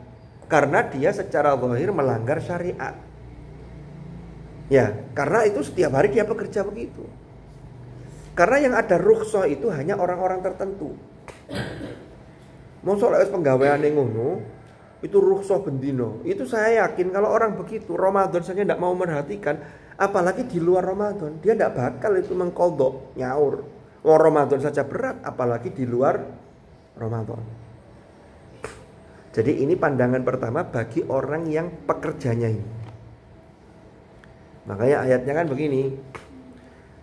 karena dia secara zahir melanggar syariat. Ya, karena itu setiap hari dia bekerja begitu. Karena yang ada rukhsah itu hanya orang-orang tertentu. Mosok lek penggaweane ngono, itu rukhsah bendino. Itu saya yakin kalau orang begitu Ramadan saja tidak mau merhatikan, apalagi di luar Ramadan, dia tidak bakal itu mengqadha nyaur. Wong Ramadan saja berat, apalagi di luar Ramadan. Jadi ini pandangan pertama bagi orang yang pekerjanya ini. Makanya ayatnya kan begini,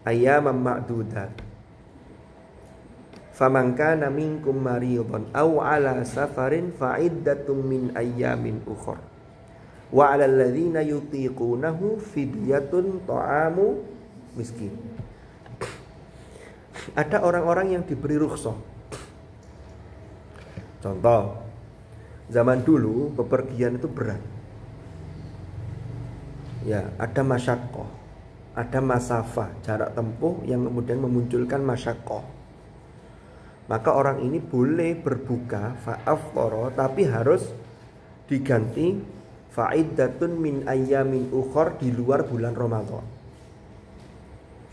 ayyaman ma'dudat faman kana minkum maridhan aw ala safarin fa'iddatun min ayyamin ukhra wa 'alal ladzina yutiqunahu fidyatun ta'amu miskin. Ada orang-orang yang diberi rukhsah. Contoh, zaman dulu bepergian itu berat. Ya, ada masyaqqah, ada masafah, jarak tempuh yang kemudian memunculkan masyaqqah. Maka orang ini boleh berbuka fa'afthara, tapi harus diganti fa'iddatun min ayyamin ukhor, di luar bulan Ramadan.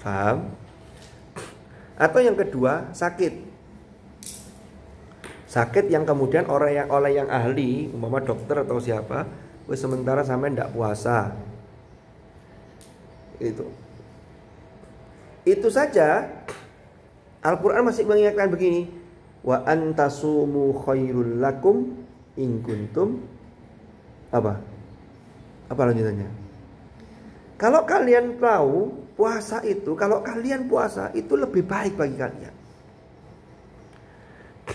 Paham? Atau yang kedua, sakit. Sakit yang kemudian oleh yang ahli, umpama dokter atau siapa, wis sementara sampai ndak puasa. Itu saja Al-Quran masih mengingatkan begini, wa antasumu khairul lakum in kuntum apa lanjutannya? Kalau kalian tahu puasa itu, kalau kalian puasa itu lebih baik bagi kalian.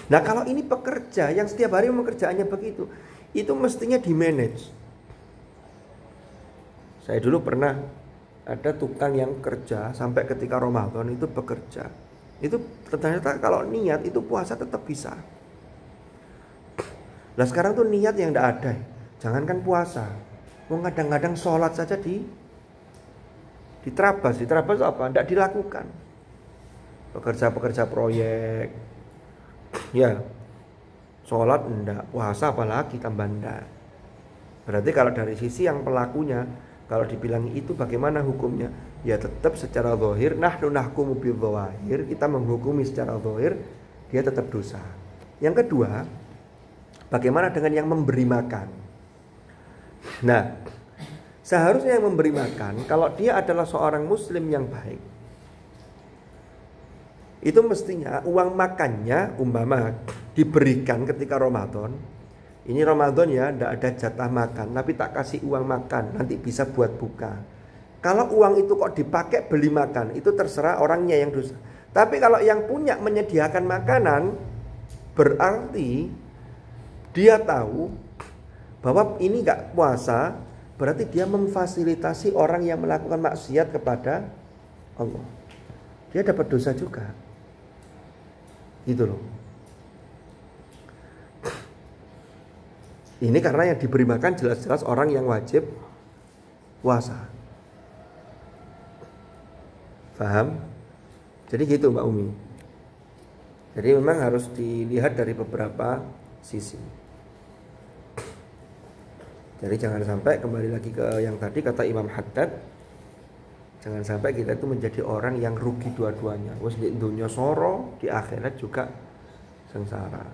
Nah, kalau ini pekerja yang setiap hari pekerjaannya begitu, itu mestinya di manage. Saya dulu pernah ada tukang yang kerja sampai ketika Ramadan itu bekerja. Itu ternyata kalau niat itu puasa tetap bisa. Nah sekarang tuh niat yang tidak ada. Jangankan puasa, mau kadang-kadang sholat saja diterabas apa? Tidak dilakukan. Pekerja proyek, ya sholat enggak, puasa apalagi tambah enggak. Berarti kalau dari sisi yang pelakunya, kalau dibilang itu bagaimana hukumnya? Ya tetap secara zahir, nahnu nahkumu bil dzawahir, kita menghukumi secara zahir, dia tetap dosa. Yang kedua, bagaimana dengan yang memberi makan? Nah, seharusnya yang memberi makan, kalau dia adalah seorang muslim yang baik, itu mestinya uang makannya umpama diberikan ketika Ramadan. Ini Ramadan ya, tidak ada jatah makan, tapi tak kasih uang makan, nanti bisa buat buka. Kalau uang itu kok dipakai beli makan, itu terserah orangnya yang dosa. Tapi kalau yang punya menyediakan makanan, Berarti dia tahu bahwa ini nggak puasa, berarti dia memfasilitasi orang yang melakukan maksiat kepada Allah. Dia dapat dosa juga. Gitu loh. Ini karena yang diberi makan jelas-jelas orang yang wajib puasa. Paham? Jadi gitu Mbak Umi. Jadi memang harus dilihat dari beberapa sisi. Jadi jangan sampai, kembali lagi ke yang tadi kata Imam Haddad, jangan sampai kita itu menjadi orang yang rugi dua-duanya. Wes di dunia soro, di akhirat juga sengsara.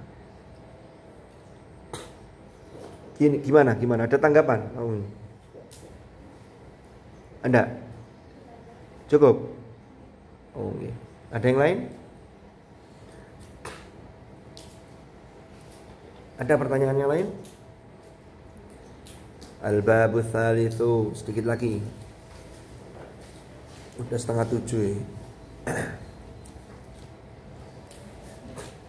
Gimana? Ada tanggapan? Anda? Cukup? Oh, okay. Ada yang lain? Ada pertanyaan yang lain? Al-babu tsalitsu, sedikit lagi. Udah 6:30 ya.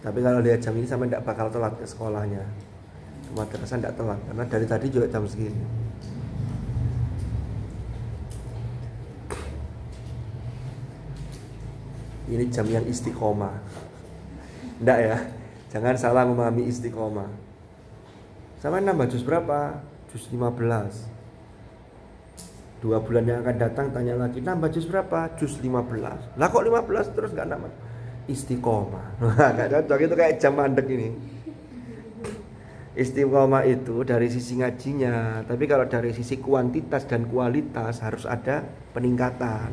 Tapi kalau lihat jam ini sampai tidak bakal telat ke sekolahnya. Madrasah tidak telat karena dari tadi juga jam segini. Ini jam yang istiqomah. Enggak ya? Jangan salah memahami istiqomah. Sampai nambah juz berapa? Juz 15. 2 bulan yang akan datang tanya lagi, nambah juz berapa? Juz 15. Lah kok 15 terus enggak nambah? Istiqomah. Enggak cocok, itu kayak jam mandek ini. Istiqomah itu dari sisi ngajinya, tapi kalau dari sisi kuantitas dan kualitas harus ada peningkatan.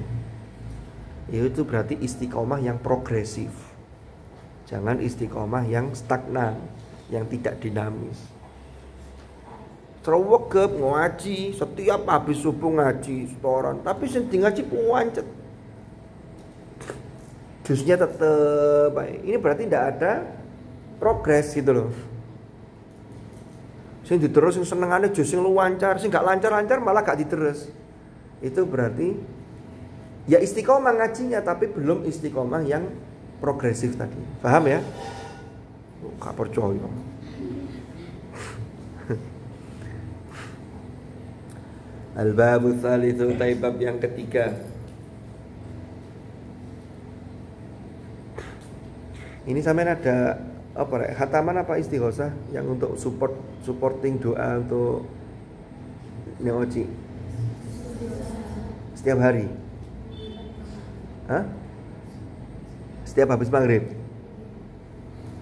Itu berarti istiqomah yang progresif. Jangan istiqomah yang stagnan, yang tidak dinamis. Terwegep ngaji, setiap habis subuh ngaji setoran, tapi sing ngaji puancet. Jusnya tetep baik. Ini berarti tidak ada progres gitu loh. Sing diterus sing senengane jus sing lancar, sing gak lancar-lancar malah gak diterus. Itu berarti ya istiqomah ngajinya tapi belum istiqomah yang progresif tadi. Paham ya? Gak percaya. Al-babu tsalitsu, bab yang ketiga. Ini sampean ada apa khataman apa istighosah yang untuk supporting doa untuk neoci setiap hari? Hah? Setiap habis maghrib.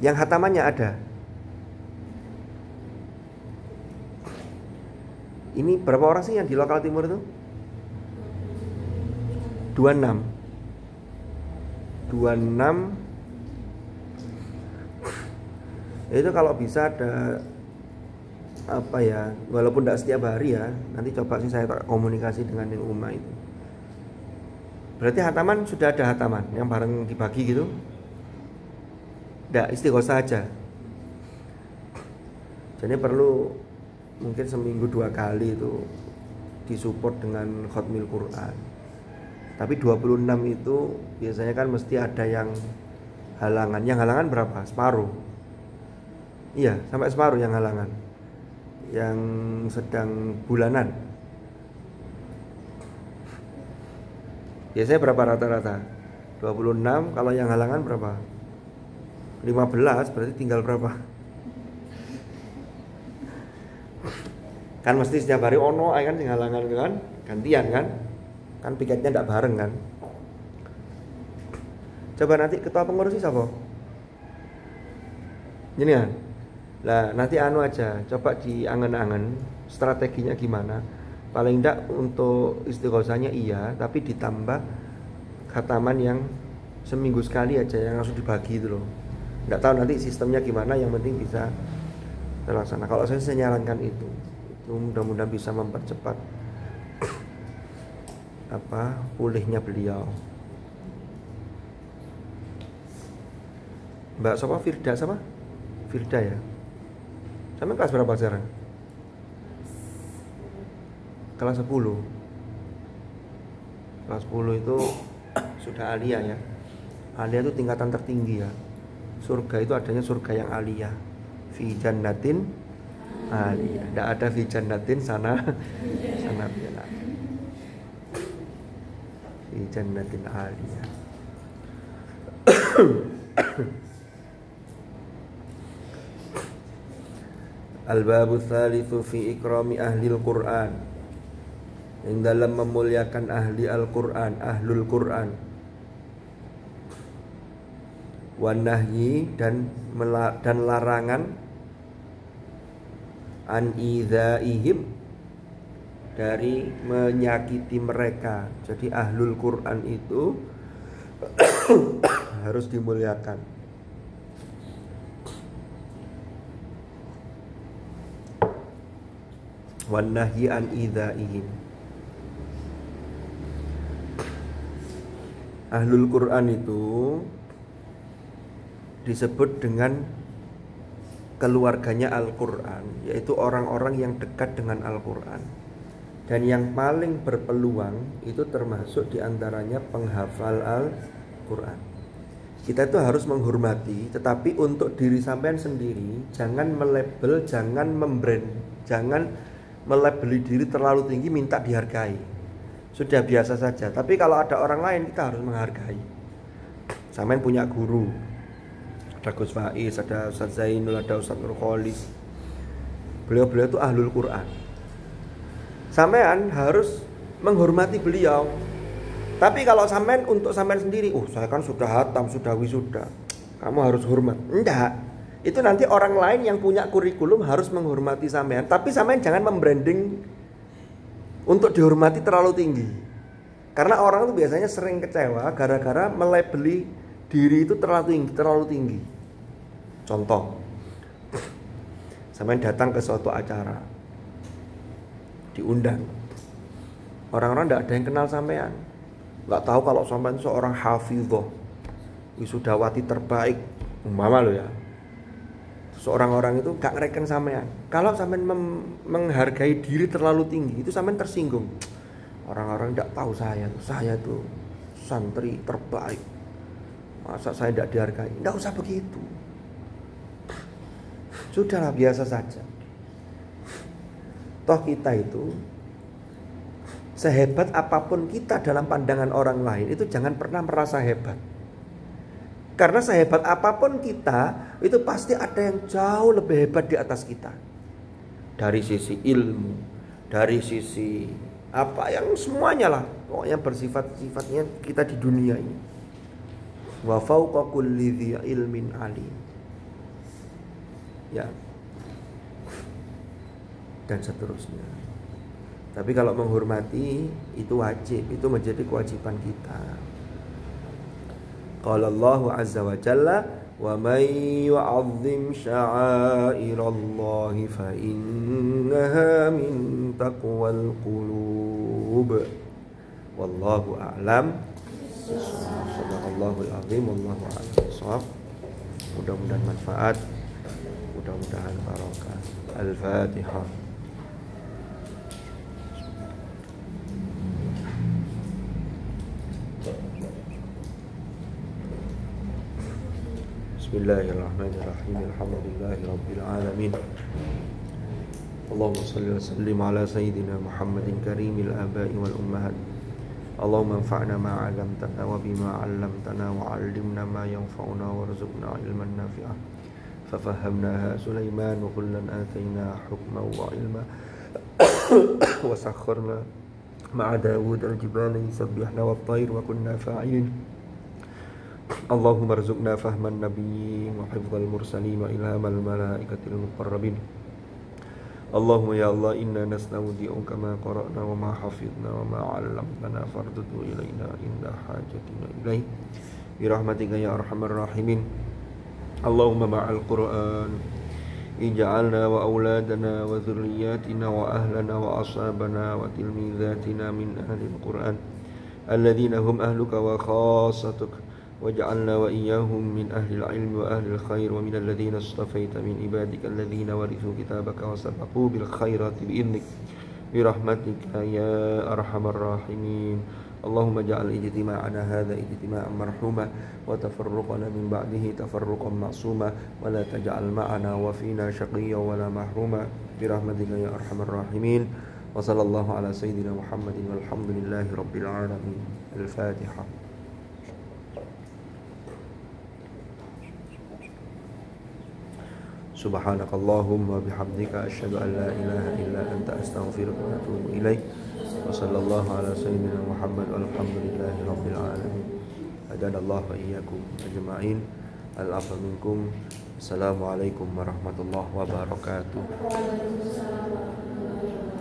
Yang khatamannya ada. Ini berapa orang sih yang di lokal timur itu? 26. Itu kalau bisa ada apa ya, walaupun tidak setiap hari ya, nanti coba sih saya komunikasi dengan yang Uma itu. Berarti hataman sudah ada hataman yang bareng dibagi gitu? Tidak, istighosah aja. Jadi perlu mungkin seminggu 2 kali itu disupport dengan khotmil Quran. Tapi 26 itu biasanya kan mesti ada yang halangan. Yang halangan berapa? Separuh. Iya, sampai separuh yang halangan. Yang sedang bulanan. Biasanya berapa rata-rata? 26, kalau yang halangan berapa? 15, berarti tinggal berapa? Kan mesti setiap hari ono kan yang halangan kan? Gantian kan? Kan piketnya enggak bareng kan? Coba nanti ketua pengurus siapa? Ini kan? Lah nanti anu aja, coba diangen-angen strateginya gimana. Paling enggak untuk istighosahnya iya, tapi ditambah khataman yang seminggu sekali aja yang langsung dibagi itu loh. Enggak tahu nanti sistemnya gimana, yang penting bisa terlaksana. Kalau saya nyarankan itu mudah-mudahan bisa mempercepat pulihnya beliau. Mbak siapa? Firda sama? Firda ya. Sampai kelas berapa sekarang? Kelas 10. Kelas 10 itu sudah alia ya. Alia itu tingkatan tertinggi ya. surga itu adanya surga yang aliyah. Fi jannatin aliyah. Tidak ada fi jannatin sana biasa. Fi jannatin aliyah. Al-babu tsalitsu fi ikrami ahlil Qur'an. Yang dalam memuliakan ahli Al-Qur'an, ahlul Qur'an. Wan nahyi dan larangan an idzaihim dari menyakiti mereka. Jadi ahlul Qur'an itu harus dimuliakan. Wan nahyi an idzaihim. Ahlul Qur'an itu disebut dengan keluarganya Al-Qur'an, yaitu orang-orang yang dekat dengan Al-Qur'an. Dan yang paling berpeluang itu termasuk diantaranya penghafal Al-Qur'an. Kita itu harus menghormati, tetapi untuk diri sampean sendiri jangan melabel, jangan membrand, jangan melabeli diri terlalu tinggi minta dihargai. Sudah biasa saja. Tapi kalau ada orang lain kita harus menghargai. Sampean punya guru, ada Gus Faiz, ada Ustaz Zainul, ada Ustaz Nurkholis. Beliau-beliau itu ahlul Quran. Sampean harus menghormati beliau. Tapi kalau sampean untuk sampean sendiri, saya kan sudah hatam, sudah wisuda, kamu harus hormat. Enggak. Itu nanti orang lain yang punya kurikulum harus menghormati sampean. Tapi sampean jangan membranding untuk dihormati terlalu tinggi. Karena orang itu biasanya sering kecewa gara-gara melabeli diri itu terlalu tinggi. Contoh, sampean datang ke suatu acara, diundang, orang-orang tidak ada yang kenal sampean, nggak tahu kalau sampean seorang hafidhah, wisudawati terbaik, umpama lo ya. Seorang orang itu gak ngereken sampean. Kalau sampean menghargai diri terlalu tinggi, itu sampean tersinggung. Orang-orang tidak tahu saya tuh santri terbaik. Masa saya tidak dihargai? Tidak usah begitu. Sudahlah, biasa saja. Toh kita itu sehebat apapun kita dalam pandangan orang lain, itu jangan pernah merasa hebat. Karena sehebat apapun kita, itu pasti ada yang jauh lebih hebat di atas kita. Dari sisi ilmu, dari sisi apa yang semuanya lah, pokoknya bersifat-sifatnya kita di dunia ini. Wa fawqa kulli dzi ilmin alim. Ya. Dan seterusnya. Tapi kalau menghormati itu wajib, itu menjadi kewajiban kita. Qala Allah azza wa jalla wa may yu'azzim sya'airallahi fa innaha min taqwal qulub. Wallahu a'lam. Subhanallahul azim, wallahu a'lam. Mudah-mudahan manfaat, mudah-mudahan barokah. Al-Fatihah. Bismillahirrahmanirrahim. Alhamdulillahi rabbil alamin. Allahumma salli wa sallim ala sayyidina Muhammadin karimil abai wal ummahat. Allahumma anfa'na ma 'allamtana wa bima 'allamtana wa 'allimna ma yanfa'una warzuqna ilman nafi'ah. Fafahamnaha Sulaiman wa kullan atayna hukman wa ilma wa sakharna ma'a Dawud al-jibala yusabbihna wat tayr wa kunna fa'ilin. Allahumma arzuqna fahman nabiyyin wa hifdzal mursalin wa ilhamal malaikatil muqarrabin. Allahumma ya Allah inna nastaudi'uka kama qara'na wa ma hafidna wa ma 'allamtana fardudu ilaina inda hajatina ilaih bi rahmatika ya arhamar rahimin. Allahumma ma'al Qur'an ij'alna wa auladana wa dhurriyyatina wa ahlana wa ashabana wa tilmizatina min ahli al-Qur'an alladhina hum ahluka wa khassatuka waj'alna wa iyyahum min ahli al-'ilmi wa ahli al-khair wa min alladhina istafaita min ibadika alladhina warithu kitabaka wa sabaqu bil khairati bi idnik bi rahmatika ya arhamar rahimin. اللهم اجعل اجتماعنا هذا اجتماعا مرحوما وتفرقنا من بعده تفرقا معصوما ولا تجعل معنا وفينا شقيا ولا محروما برحمتك يا أرحم الراحمين وصلى الله على سيدنا محمد والحمد لله رب العالمين. الفاتحة. سبحانك اللهم وبحمدك أشهد أن لا إله إلا أنت أستغفرك وأتوب إليك وصلى الله على سيدنا محمد والحمد لله رب العالمين. هدانا الله وإياكم أجمعين. العفو منكم. السلام عليكم ورحمة الله وبركاته.